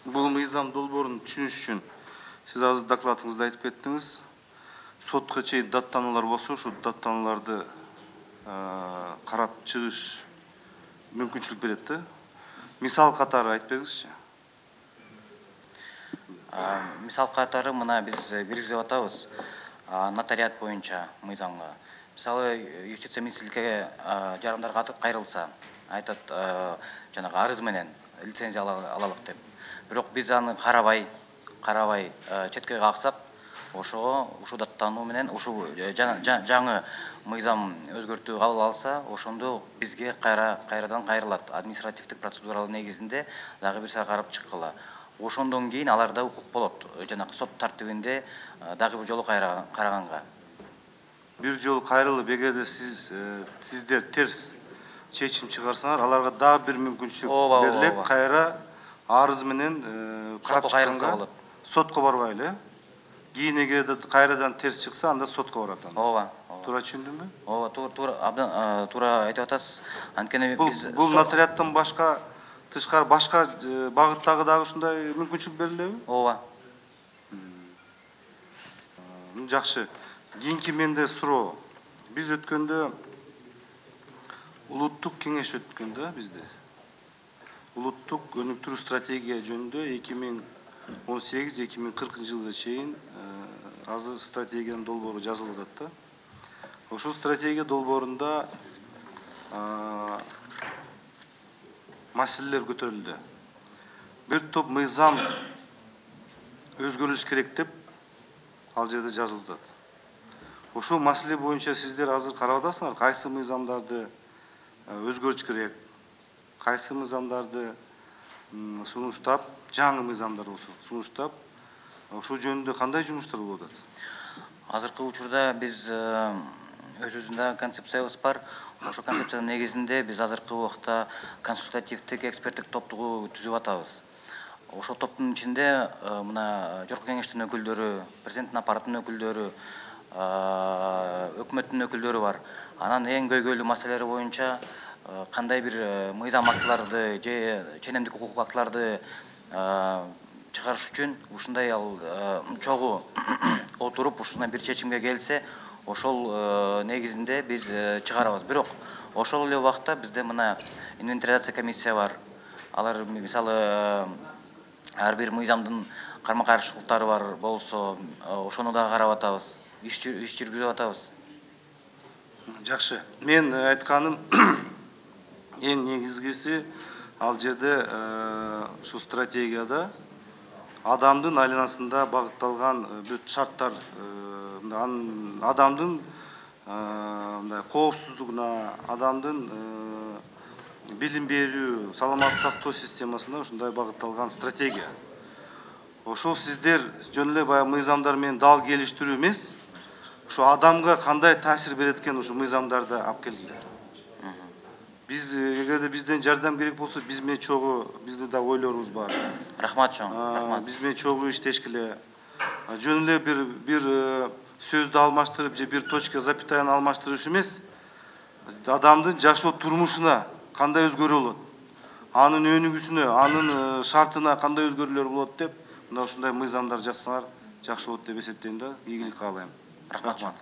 Бұл мыйзам долбоорун түшүнүш үчүн сиз азыр докладыңызда айтып кеттиңиз. Сотко чейин даттанулар болсо, ушул даттануларды карап чыгыш мүмкүнчүлүк берет да. Мисал катары айтып бериңизчи. Мисал катары мына биз киргизип атабыз нотариат боюнча мыйзамга. Мисалы юстиция министрликке жарандар кайрылса, айтат жанагы арыз менен лицензия алалык деп. Бирок биз аны карабай четке каксап, ушул даттануу менен ушул жаңы мыйзам өзгөртүү кабыл алса, ошондо бизге кайрадан кайрылат. Административдик процедуралар негизинде дагы бир сага карап чыккыла. Ошондон кийин аларда укук болот. Жанагы сот тартибинде дагы бир жолу караганга. Бир жолу кайрылып, эгерде сиздер терс чечим чыгарсаңар, аларга дагы бир мүмкүнчүлүк берилет, кайра арыз менен карап чыкканга сотко барбайлы, э? Кийин эгерде кайрадан терс чыкса, анда сотко барат. Ооба. Туура түшүндүмбү? Ооба, абдан туура айтып атасыз. Анткени биз бул нотариаттан башка тышкары башка багыттагы дагы ушундай мүмкүнчүлүк берилеби? Ооба. Жакшы. Кийинки менде суроо. Биз өткөндө улуттук кеңеш өткөндө бизде. Улуттук өнүктүрүү стратегия жөнүндө 2018-2040 жылга чейин азыр стратегиянын долбоору жазылып атат да. Ошол стратегия долбоорунда маселелер көтөрүлдү. Бир топ мыйзам өзгөрүлүш керек деп ал жерде жазылып атат. Ошол маселе боюнча сиздер азыр карап атасыңар, кайсы мыйзамдарды өзгөртүш керек, кайсы мыйзамдарды сунуштап, жаңы мыйзамдар болсо сунуштап, ошол жөнүндө кандай жумуштар болуп атат? Азыркы учурда биз өзүбүздүн концепциябыз бар. Ошол концепциянын негизинде биз азыркы убакта консультативдик эксперттик топту түзүп атабыз. Ошол топтун ичинде мына жогорку кеңештин өкүлдөрү, президенттин аппаратынын өкүлдөрү, өкмөттүн өкүлдөрү бар. Анан эң көйгөйлүү маселелер боюнча кандай бир мыйзам актыларды же ченемдик укук актыларды чыгарыш үчүн ушундай чогуу отуруп ушундай бир чечимге келсе, ошол негизинде биз чыгарабыз. Бирок ошол эле убакта бизде мына инвентаризация комиссия бар. Алар мисалы ар бир мыйзамдын карма каршылыктары бар болсо, ошону дагы карап атабыз. Иш жүргүзүп атабыз. Жакшы. Мен айтканым эң негизгиси ал жерде ушу стратегияда адамдын айланасында багытталган бүт шарттар, адамдын коопсуздугуна, адамдын билим берүү, саламаттык сактоо системасына ушундай багытталган стратегия. Ошол сиздер жөн эле баягы мыйзамдар менен дал келиштирүү эмес, ошо адамга кандай таасир берет экен ушул мыйзамдарды алып келгиле. Биз эгерде бизден жардам керек болсо, биз менен чогуу биздин да ойлорубуз бар. Рахмат чоң, рахмат. Биз менен чогуу иштешкиле. Жөн эле бир сөздү алмаштырып же бир точка запятаяны алмаштырыш эмес, адамдын жашоо турмушуна кандай өзгөрүү болот, анын өнүгүүсүнө, анын шартына кандай өзгөрүүлөр болот деп, мына ушундай мыйзамдар жазсаңар жакшы болот деп эсептейм да. Ийгилик каалайм. Рахмат.